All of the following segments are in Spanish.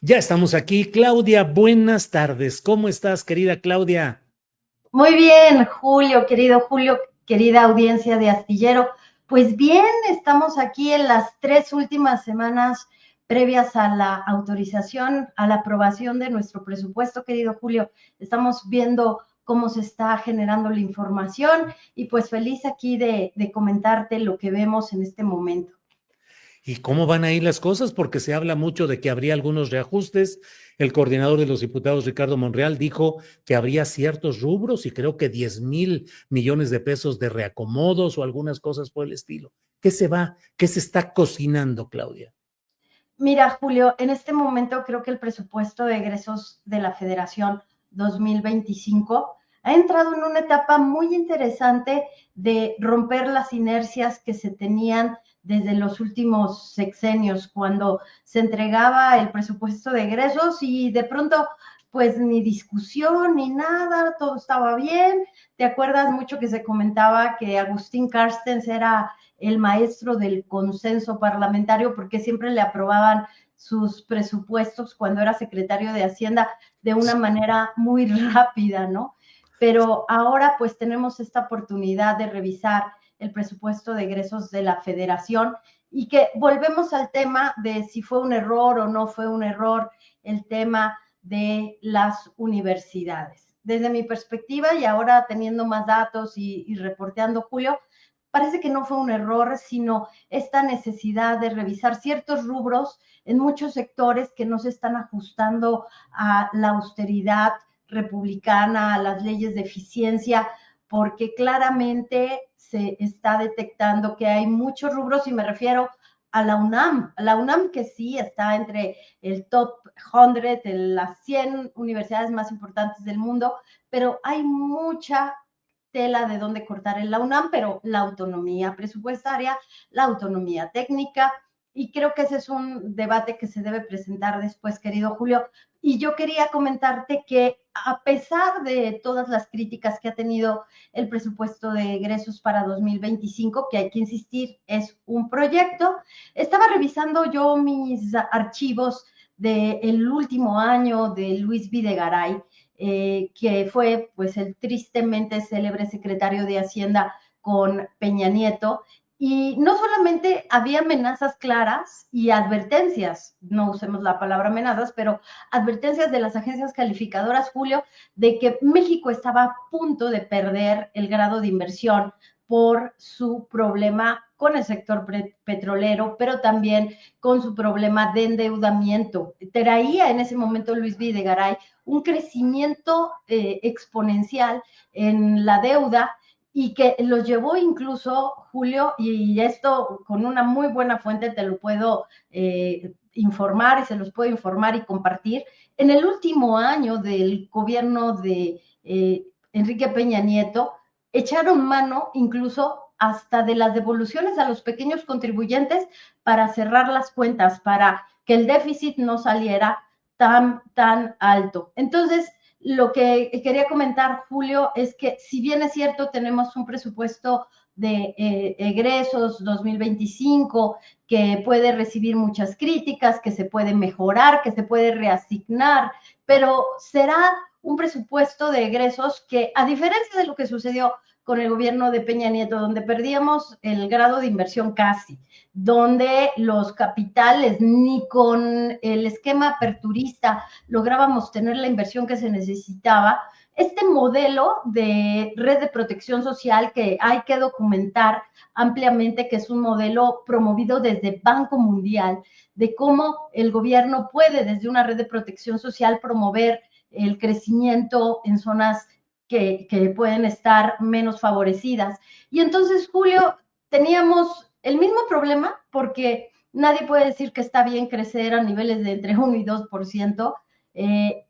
Ya estamos aquí. Claudia, buenas tardes. ¿Cómo estás, querida Claudia? Muy bien, Julio, querida audiencia de Astillero. Pues bien, estamos aquí en las 3 últimas semanas previas a la autorización, a la aprobación de nuestro presupuesto, querido Julio. Estamos viendo cómo se está generando la información y pues feliz aquí de comentarte lo que vemos en este momento. ¿Y cómo van a ir las cosas? Porque se habla mucho de que habría algunos reajustes. El coordinador de los diputados, Ricardo Monreal, dijo que habría ciertos rubros y creo que 10,000 millones de pesos de reacomodos o algunas cosas por el estilo. ¿Qué se está cocinando, Claudia? Mira, Julio, en este momento creo que el presupuesto de egresos de la Federación 2025 ha entrado en una etapa muy interesante de romper las inercias que se tenían desde los últimos sexenios, cuando se entregaba el presupuesto de egresos y de pronto, pues ni discusión ni nada, todo estaba bien. ¿Te acuerdas mucho que se comentaba que Agustín Carstens era el maestro del consenso parlamentario porque siempre le aprobaban sus presupuestos cuando era secretario de Hacienda de una manera muy rápida, ¿no? Pero ahora pues tenemos esta oportunidad de revisar el presupuesto de egresos de la federación y que volvemos al tema de si fue un error o no fue un error el tema de las universidades. Desde mi perspectiva y ahora teniendo más datos y reporteando, Julio, parece que no fue un error, sino esta necesidad de revisar ciertos rubros en muchos sectores que no se están ajustando a la austeridad republicana, a las leyes de eficiencia, porque claramente se está detectando que hay muchos rubros y me refiero a la UNAM que sí está entre el top 100, en las 100 universidades más importantes del mundo, pero hay mucha tela de dónde cortar en la UNAM, pero la autonomía presupuestaria, la autonomía técnica, y creo que ese es un debate que se debe presentar después, querido Julio. Y yo quería comentarte que a pesar de todas las críticas que ha tenido el presupuesto de egresos para 2025, que hay que insistir, es un proyecto, estaba revisando yo mis archivos del último año de Luis Videgaray, que fue pues el tristemente célebre secretario de Hacienda con Peña Nieto, y no solamente había amenazas claras y advertencias, no usemos la palabra amenazas, pero advertencias de las agencias calificadoras, Julio, de que México estaba a punto de perder el grado de inversión por su problema con el sector petrolero, pero también con su problema de endeudamiento. Traía en ese momento Luis Videgaray un crecimiento exponencial en la deuda y que los llevó incluso, Julio, y esto con una muy buena fuente te lo puedo informar y se los puedo informar y compartir, en el último año del gobierno de Enrique Peña Nieto, echaron mano incluso hasta de las devoluciones a los pequeños contribuyentes para cerrar las cuentas, para que el déficit no saliera tan alto. Entonces, lo que quería comentar, Julio, es que si bien es cierto, tenemos un presupuesto de egresos 2025 que puede recibir muchas críticas, que se puede mejorar, que se puede reasignar, pero será un presupuesto de egresos que, a diferencia de lo que sucedió con el gobierno de Peña Nieto, donde perdíamos el grado de inversión casi, donde los capitales ni con el esquema aperturista lográbamos tener la inversión que se necesitaba, este modelo de red de protección social que hay que documentar ampliamente, que es un modelo promovido desde Banco Mundial, de cómo el gobierno puede desde una red de protección social promover el crecimiento en zonas que pueden estar menos favorecidas. Y entonces, Julio, teníamos el mismo problema porque nadie puede decir que está bien crecer a niveles de entre 1 y 2%,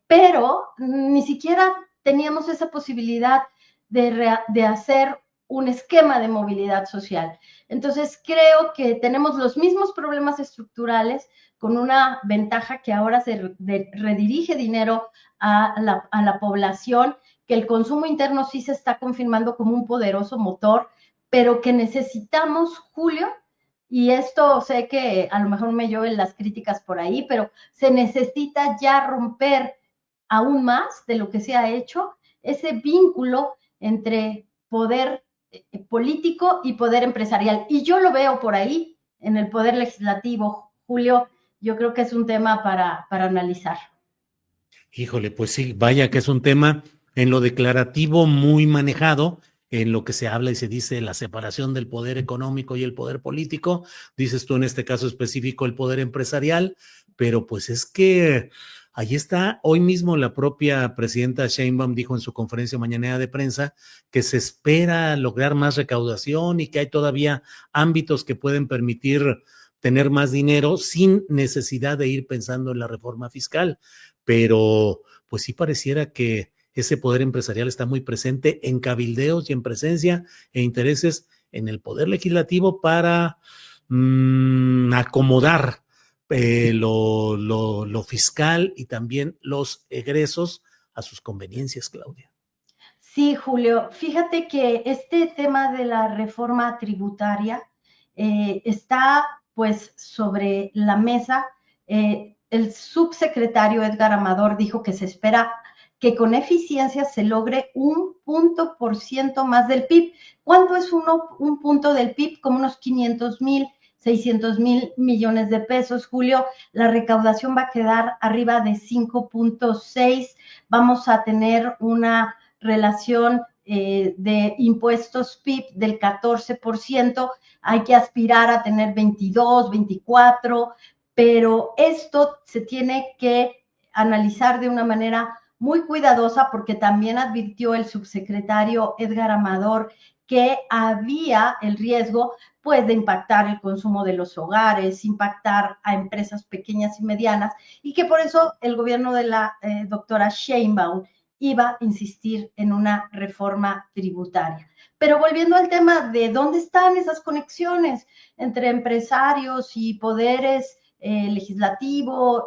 pero ni siquiera teníamos esa posibilidad de hacer un esquema de movilidad social. Entonces, creo que tenemos los mismos problemas estructurales con una ventaja que ahora se redirige dinero a la población, que el consumo interno sí se está confirmando como un poderoso motor, pero que necesitamos, Julio, y esto sé que a lo mejor me llueven las críticas por ahí, pero se necesita ya romper aún más de lo que se ha hecho ese vínculo entre poder político y poder empresarial. Y yo lo veo por ahí en el poder legislativo. Julio, yo creo que es un tema para analizar. Híjole, pues sí, vaya que es un tema en lo declarativo muy manejado, en lo que se habla y se dice la separación del poder económico y el poder político, dices tú en este caso específico el poder empresarial, pero pues es que ahí está, hoy mismo la propia presidenta Sheinbaum dijo en su conferencia mañanera de prensa que se espera lograr más recaudación y que hay todavía ámbitos que pueden permitir tener más dinero sin necesidad de ir pensando en la reforma fiscal, pero pues sí pareciera que ese poder empresarial está muy presente en cabildeos y en presencia e intereses en el poder legislativo para acomodar lo fiscal y también los egresos a sus conveniencias, Claudia. Sí, Julio, fíjate que este tema de la reforma tributaria está pues sobre la mesa. El subsecretario Edgar Amador dijo que se espera que con eficiencia se logre 1% más del PIB. ¿Cuánto es un punto del PIB? Como unos 500,000, 600,000 millones de pesos, Julio. La recaudación va a quedar arriba de 5.6. Vamos a tener una relación de impuestos PIB del 14%, hay que aspirar a tener 22, 24, pero esto se tiene que analizar de una manera muy cuidadosa porque también advirtió el subsecretario Edgar Amador que había el riesgo pues de impactar el consumo de los hogares, impactar a empresas pequeñas y medianas y que por eso el gobierno de la doctora Sheinbaum iba a insistir en una reforma tributaria. Pero volviendo al tema de dónde están esas conexiones entre empresarios y poderes legislativo,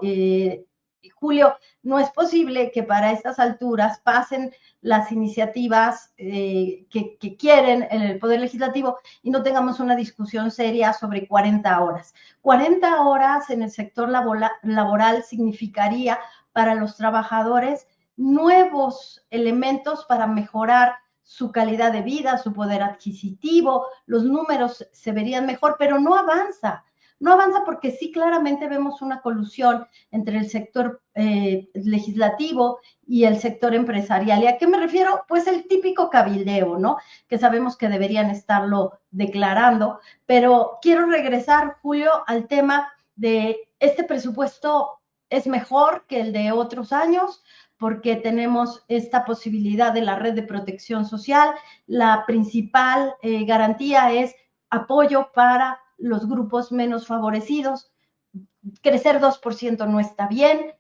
Julio, no es posible que para estas alturas pasen las iniciativas que quieren en el Poder Legislativo y no tengamos una discusión seria sobre 40 horas. 40 horas en el sector laboral significaría para los trabajadores nuevos elementos para mejorar su calidad de vida, su poder adquisitivo, los números se verían mejor, pero no avanza. No avanza porque sí claramente vemos una colusión entre el sector legislativo y el sector empresarial. ¿Y a qué me refiero? Pues el típico cabildeo, ¿no? Que sabemos que deberían estarlo declarando, pero quiero regresar, Julio, al tema de este presupuesto es mejor que el de otros años, porque tenemos esta posibilidad de la red de protección social. La principal garantía es apoyo para los grupos menos favorecidos. Crecer 2% no está bien,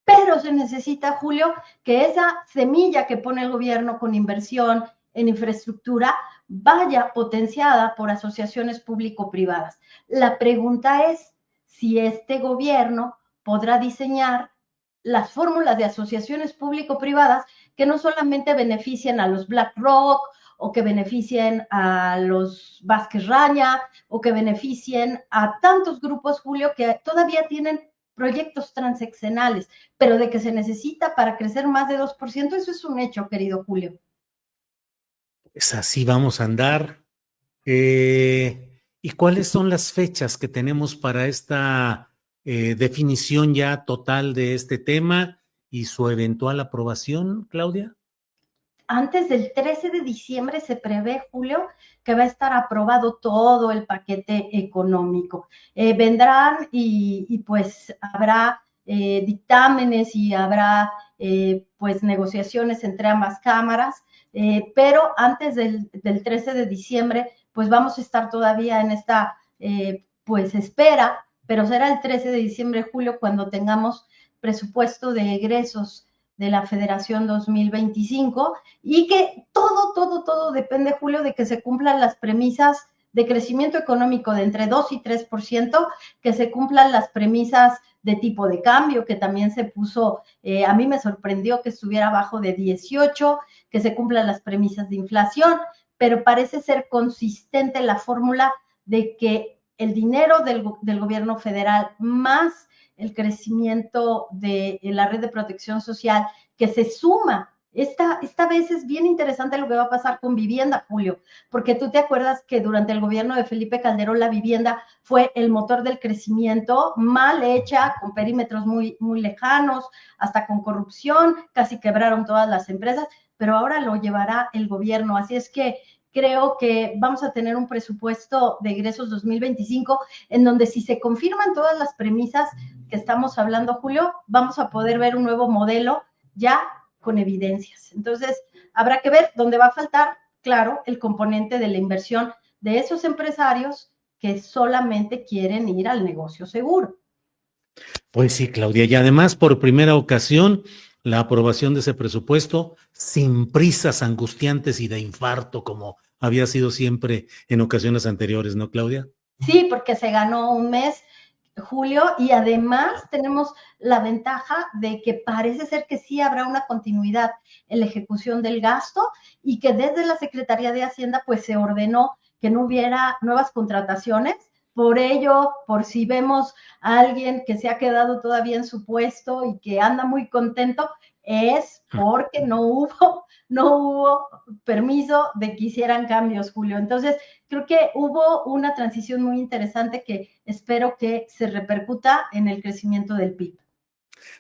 pero se necesita, Julio, que esa semilla que pone el gobierno con inversión en infraestructura vaya potenciada por asociaciones público-privadas. La pregunta es si este gobierno podrá diseñar las fórmulas de asociaciones público-privadas que no solamente beneficien a los BlackRock o que beneficien a los Vázquez Raña o que beneficien a tantos grupos, Julio, que todavía tienen proyectos transeccionales, pero de que se necesita para crecer más de 2%, eso es un hecho, querido Julio. Pues así vamos a andar. ¿Y cuáles son las fechas que tenemos para esta definición ya total de este tema y su eventual aprobación, Claudia? Antes del 13 de diciembre se prevé, Julio, que va a estar aprobado todo el paquete económico. Vendrán y pues habrá dictámenes y habrá pues negociaciones entre ambas cámaras, pero antes del 13 de diciembre pues vamos a estar todavía en esta pues espera, pero será el 13 de diciembre, Julio, cuando tengamos presupuesto de egresos de la Federación 2025 y que todo depende, Julio, de que se cumplan las premisas de crecimiento económico de entre 2 y 3%, que se cumplan las premisas de tipo de cambio, que también se puso, a mí me sorprendió que estuviera abajo de 18, que se cumplan las premisas de inflación, pero parece ser consistente la fórmula de que el dinero del gobierno federal más el crecimiento de la red de protección social que se suma. Esta vez es bien interesante lo que va a pasar con vivienda, Julio, porque tú te acuerdas que durante el gobierno de Felipe Calderón la vivienda fue el motor del crecimiento, mal hecha, con perímetros muy, muy lejanos, hasta con corrupción, casi quebraron todas las empresas, pero ahora lo llevará el gobierno. Así es que creo que vamos a tener un presupuesto de egresos 2025 en donde si se confirman todas las premisas que estamos hablando, Julio, vamos a poder ver un nuevo modelo ya con evidencias. Entonces, habrá que ver dónde va a faltar, claro, el componente de la inversión de esos empresarios que solamente quieren ir al negocio seguro. Pues sí, Claudia, y además por primera ocasión la aprobación de ese presupuesto sin prisas angustiantes y de infarto como había sido siempre en ocasiones anteriores, ¿no, Claudia? Sí, porque se ganó un mes, Julio, y además tenemos la ventaja de que parece ser que sí habrá una continuidad en la ejecución del gasto y que desde la Secretaría de Hacienda pues se ordenó que no hubiera nuevas contrataciones. Por ello, por si vemos a alguien que se ha quedado todavía en su puesto y que anda muy contento, es porque no hubo permiso de que hicieran cambios, Julio. Entonces, creo que hubo una transición muy interesante que espero que se repercuta en el crecimiento del PIB.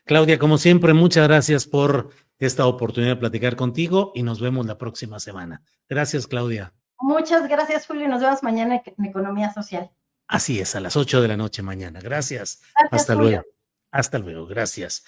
Claudia, como siempre, muchas gracias por esta oportunidad de platicar contigo y nos vemos la próxima semana. Gracias, Claudia. Muchas gracias, Julio, y nos vemos mañana en Economía Social. Así es, a las 8 de la noche mañana. Gracias. Gracias, Hasta Julio. luego. Hasta luego. Gracias.